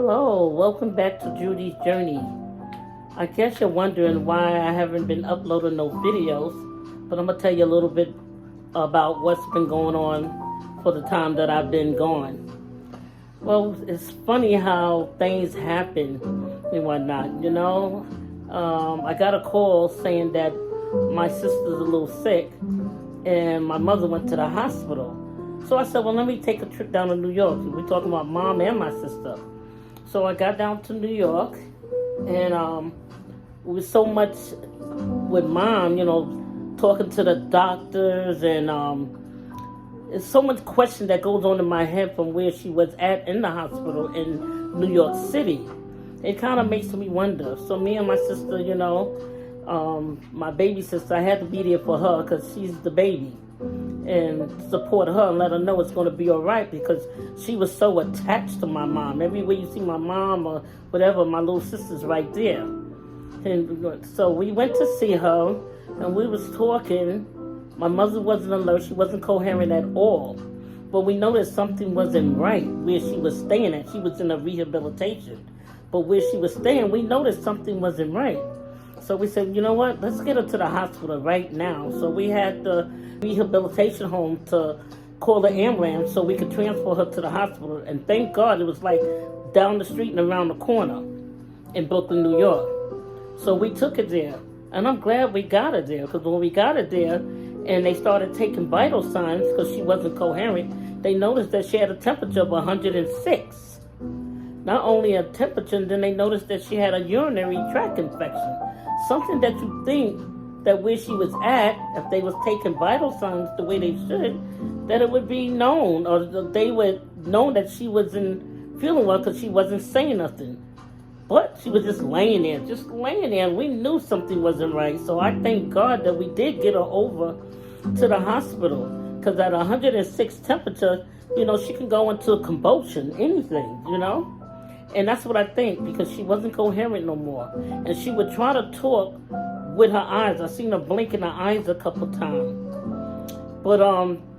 Hello, welcome back to Judy's Journey. I guess you're wondering why I haven't been uploading no videos, but I'm going to tell you a little bit about what's been going on for the time that I've been gone. Well, it's funny how things happen and whatnot, I got a call saying that my sister's a little sick and my mother went to the hospital. So I said, well, let me take a trip down to New York. We're talking about mom and my sister. So I got down to New York, and it was so much with mom, talking to the doctors, and there's so much question that goes on in my head from where she was at in the hospital in New York City. It kind of makes me wonder. So me and my sister, my baby sister, I had to be there for her because she's the baby, and support her and let her know it's going to be all right, because she was so attached to my mom. Everywhere you see my mom or whatever, my little sister's right there. And so we went to see her, and we was talking. My mother wasn't alert. She wasn't coherent at all. But we noticed something wasn't right where she was staying at. She was in a rehabilitation. But where she was staying, we noticed something wasn't right. So we said, you know what, let's get her to the hospital right now. So we had the rehabilitation home to call the ambulance so we could transfer her to the hospital. And thank God it was like down the street and around the corner in Brooklyn, New York. So we took her there. And I'm glad we got her there, because when we got her there and they started taking vital signs because she wasn't coherent, they noticed that she had a temperature of 106. Not only a temperature, and then they noticed that she had a urinary tract infection. Something that you think that where she was at, if they was taking vital signs the way they should, that it would be known, or they would know that she wasn't feeling well because she wasn't saying nothing. But she was just laying there, and we knew something wasn't right. So I thank God that we did get her over to the hospital, because at 106 temperature, she can go into a convulsion, anything, And that's what I think, because she wasn't coherent no more. And she would try to talk with her eyes. I seen her blink in her eyes a couple times. But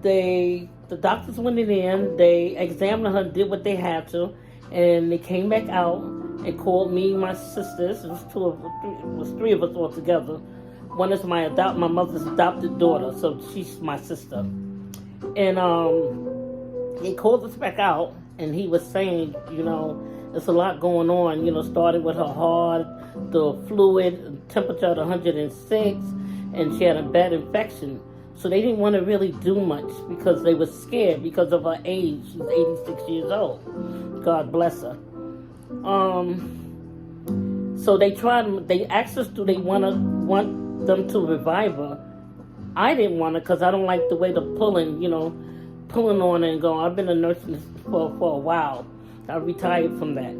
the doctors went in, they examined her, did what they had to, and they came back out and called me, my sisters. It was three of us all together. One is my mother's adopted daughter, so she's my sister. And he called us back out, and he was saying, there's a lot going on, starting with her heart, the fluid, temperature at 106, and she had a bad infection. So they didn't want to really do much because they were scared because of her age. She's 86 years old. God bless her. So they asked us, do they want them to revive her? I didn't want to, because I don't like the way they're pulling on and going. I've been a nurse for a while. I retired from that.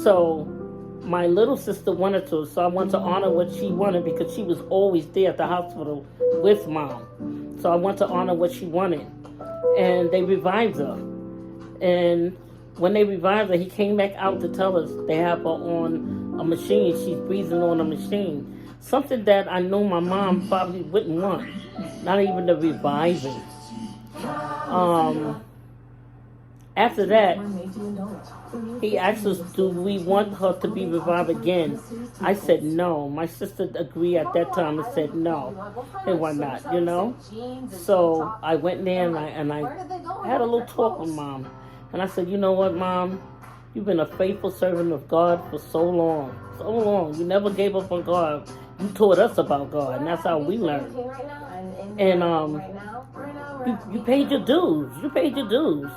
So my little sister wanted to, so I want to honor what she wanted, because she was always there at the hospital with mom. So I want to honor what she wanted. And they revived her. And when they revived her, he came back out to tell us they have her on a machine. She's breathing on a machine. Something that I know my mom probably wouldn't want. Not even the reviving. After that, he asked us, do we want her to be revived again? I said no. My sister agreed at that time and said no. And why not, So I went there and I had a little talk with mom. And I said, you know what, mom? You've been a faithful servant of God for so long. So long. You never gave up on God. You taught us about God, and that's how we learned. And you paid your dues.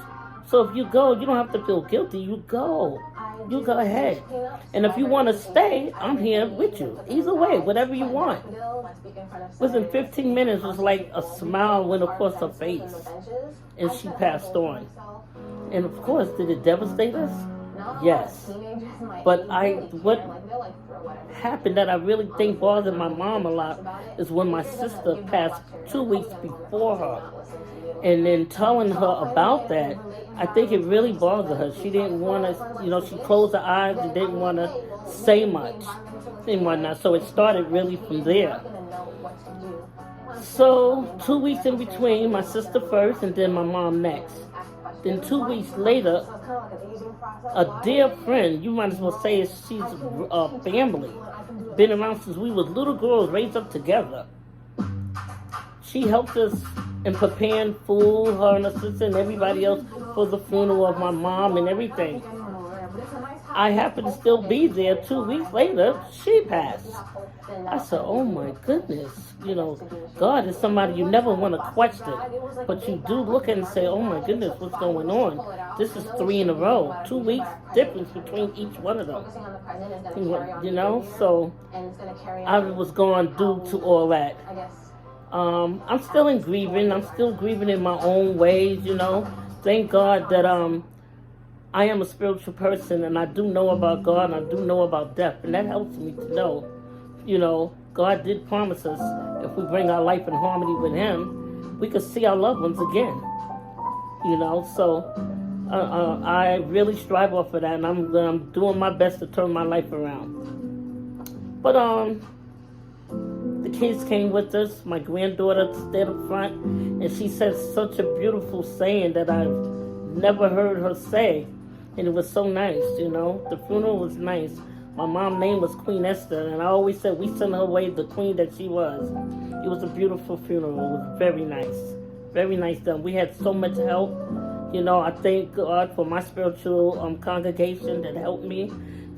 So if you go, you don't have to feel guilty. You go. You go ahead. And if you want to stay, I'm here with you. Either way, whatever you want. Within 15 minutes, it was like a smile went across her face. And she passed on. And of course, did it devastate us? Yes. But what happened that I really think bothered my mom a lot is when my sister passed 2 weeks before her. And then telling her about that, I think it really bothered her. She didn't want to, she closed her eyes and didn't want to say much and whatnot. So it started really from there. So 2 weeks in between, my sister first and then my mom next. Then 2 weeks later, a dear friend, you might as well say she's a family, been around since we was little girls, raised up together. She helped us in preparing food, her and her sister and everybody else, for the funeral of my mom and everything. I happened to still be there. 2 weeks later, she passed. I said, oh my goodness. You know, God is somebody you never want to question. But you do look at it and say, oh my goodness, what's going on? This is 3 in a row. 2 weeks difference between each one of them. You know, so I was going due to all that. I'm still in grieving. I'm still grieving in my own ways, you know. Thank God that I am a spiritual person, and I do know about God, and I do know about death, and that helps me to know, you know, God did promise us if we bring our life in harmony with Him, we could see our loved ones again, you know. So I really strive off of that, and I'm doing my best to turn my life around. But the kids came with us. My granddaughter stayed up front, and she said such a beautiful saying that I've never heard her say. And it was so nice, you know. The funeral was nice. My mom's name was Queen Esther, and I always said we sent her away the queen that she was. It was a beautiful funeral. It was very nice. Very nice done. We had so much help. You know, I thank God for my spiritual congregation that helped me.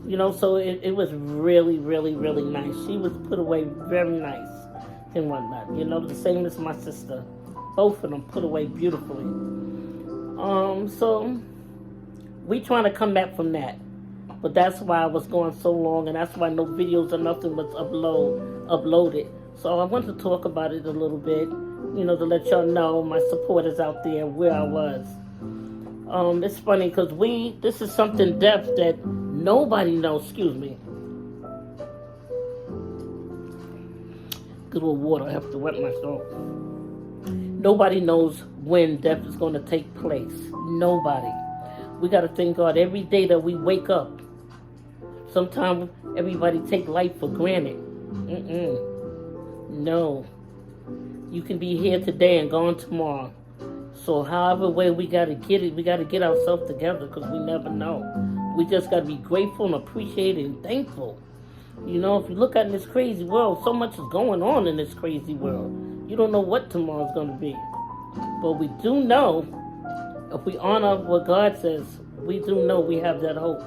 You know, so it was really, really, really nice. She was put away very nice and whatnot. You know, the same as my sister. Both of them put away beautifully. So we trying to come back from that. But that's why I was going so long, and that's why no videos or nothing was uploaded. So I want to talk about it a little bit, you know, to let y'all know my supporters out there where I was. It's funny because this is something depth that nobody knows. Excuse me. Good old water. I have to wet my throat. Nobody knows when death is going to take place. Nobody. We got to thank God every day that we wake up. Sometimes everybody take life for granted. No. You can be here today and gone tomorrow. So however way we got to get it, we got to get ourselves together because we never know. We just got to be grateful and appreciated and thankful. You know, if you look at this crazy world, so much is going on in this crazy world. You don't know what tomorrow's going to be. But we do know, if we honor what God says, we do know we have that hope.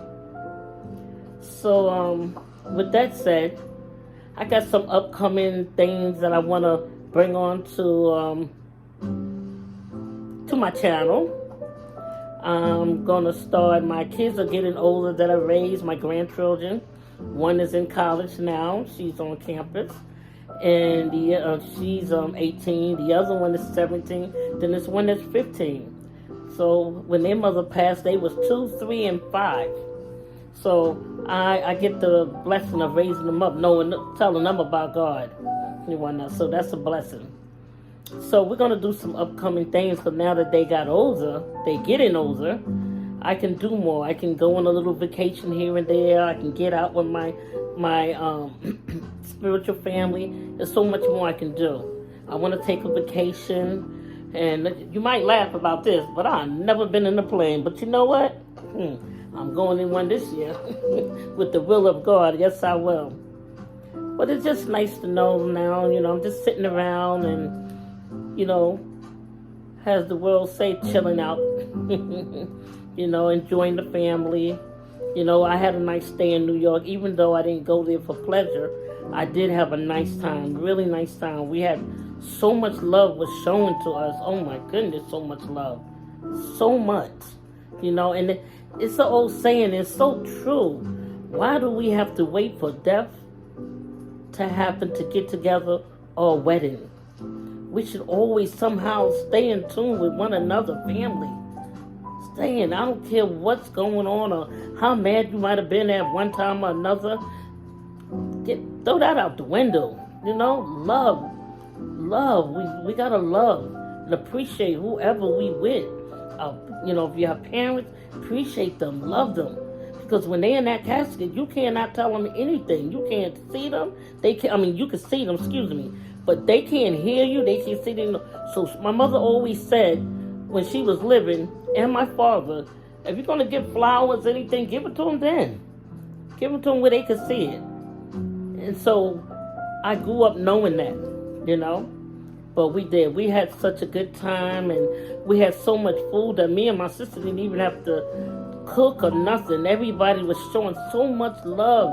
So, with that said, I got some upcoming things that I want to bring on to my channel. I'm going to start, my kids are getting older that I raised, my grandchildren. One is in college now. She's on campus. And she's 18. The other one is 17. Then there's one that's 15. So when their mother passed, they was 2, 3, and 5. So I get the blessing of raising them up, telling them about God and whatnot. So that's a blessing. So we're going to do some upcoming things, because now that they got older, they getting older, I can do more. I can go on a little vacation here and there. I can get out with my spiritual family. There's so much more I can do. I want to take a vacation, and you might laugh about this, but I've never been in a plane. But you know what? I'm going in one this year with the will of God. Yes, I will. But it's just nice to know now, you know, I'm just sitting around and, you know, as the world say, chilling out, you know, enjoying the family. You know, I had a nice stay in New York. Even though I didn't go there for pleasure, I did have a nice time, really nice time. We had so much love was shown to us. Oh my goodness, so much love. So much, you know, and it's an old saying, it's so true. Why do we have to wait for death to happen to get together or a wedding? We should always somehow stay in tune with one another, family. Stay in. I don't care what's going on or how mad you might have been at one time or another. Throw that out the window. You know, love. We gotta love and appreciate whoever we with. You know, if you have parents, appreciate them, love them. Because when they're in that casket, you cannot tell them anything. You can't see them. You can see them, excuse me. But they can't hear you. They can't see them. So my mother always said, when she was living, and my father. If you're going to give flowers, anything, give it to them then. Give it to them where they can see it. And so I grew up knowing that, you know. But we did. We had such a good time, and we had so much food that me and my sister didn't even have to cook or nothing. Everybody was showing so much love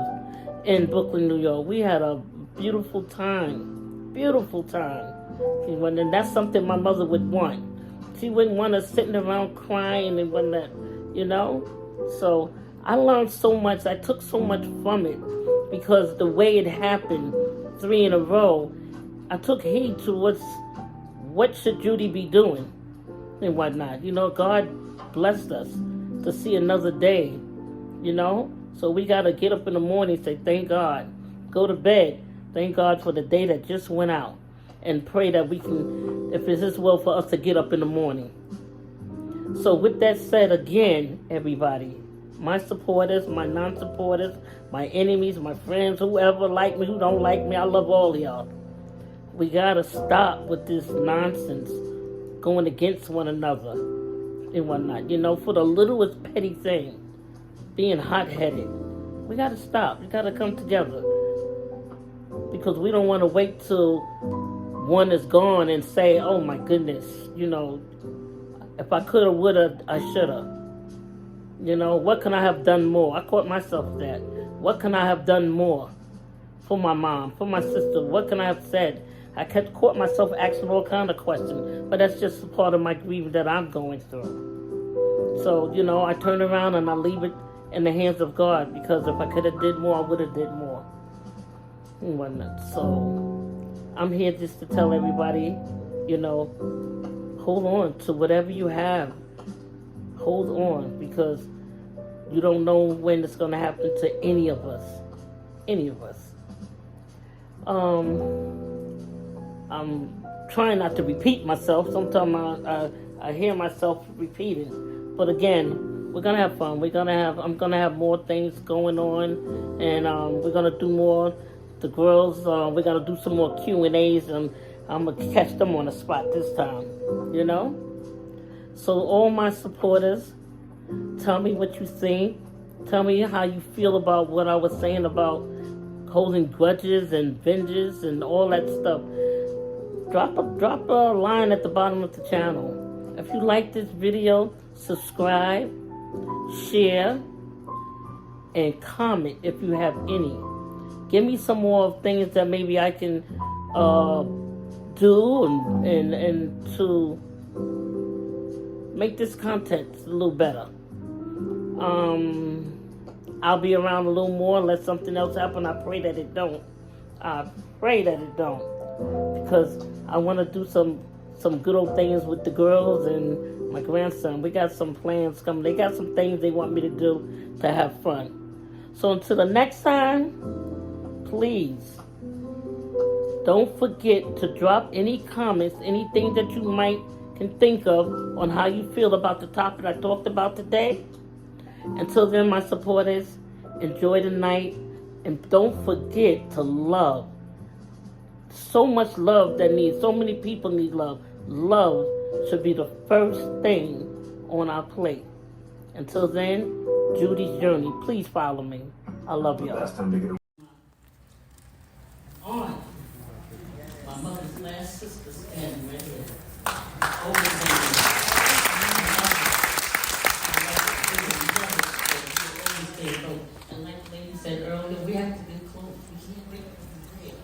in Brooklyn, New York. We had a beautiful time. Beautiful time. And that's something my mother would want. She wouldn't want us sitting around crying and whatnot, you know? So I learned so much. I took so much from it because the way it happened, 3 in a row, I took heed to what should Judy be doing and whatnot. You know, God blessed us to see another day, you know? So we got to get up in the morning and say, thank God. Go to bed. Thank God for the day that just went out. And pray that we can, if it's His will for us to get up in the morning. So with that said, again, everybody, my supporters, my non-supporters, my enemies, my friends, whoever like me, who don't like me, I love all of y'all. We got to stop with this nonsense going against one another and whatnot. You know, for the littlest petty thing, being hot-headed. We got to stop. We got to come together. Because we don't want to wait till one is gone and say, oh my goodness, you know, if I coulda, woulda, I shoulda. You know, what can I have done more? I caught myself that. What can I have done more for my mom, for my sister? What can I have said? I caught myself asking all kind of questions, but that's just a part of my grief that I'm going through. So, you know, I turn around and I leave it in the hands of God, because if I could have did more, I would have did more. And whatnot. So I'm here just to tell everybody, you know, hold on to whatever you have. Hold on, because you don't know when it's going to happen to any of us. Any of us. I'm trying not to repeat myself. Sometimes I hear myself repeating. But again, we're going to have fun. I'm going to have more things going on. And we're going to do more. The girls, we're going to do some more Q&As, and I'm going to catch them on the spot this time, you know? So all my supporters, tell me what you think. Tell me how you feel about what I was saying about holding grudges and vengeance and all that stuff. Drop a line at the bottom of the channel. If you like this video, subscribe, share, and comment if you have any. Give me some more things that maybe I can do and to make this content a little better. I'll be around a little more unless something else happens. I pray that it don't. I pray that it don't. Because I want to do some good old things with the girls and my grandson. We got some plans coming. They got some things they want me to do to have fun. So until the next time, please, don't forget to drop any comments, anything that you might can think of on how you feel about the topic I talked about today. Until then, my supporters, enjoy the night, and don't forget to love. So much love that needs, so many people need love. Love should be the first thing on our plate. Until then, Judy's Journey. Please follow me. I love y'all. On my mother's last sister standing right here. Over there. And like the lady said earlier, we have to get close. We can't wait up there.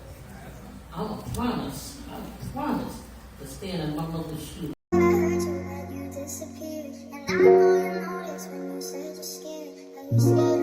I promise to stand in my mother's shoes. I heard you that you disappeared, and I know you noticed when you said you're scared. Are you scared?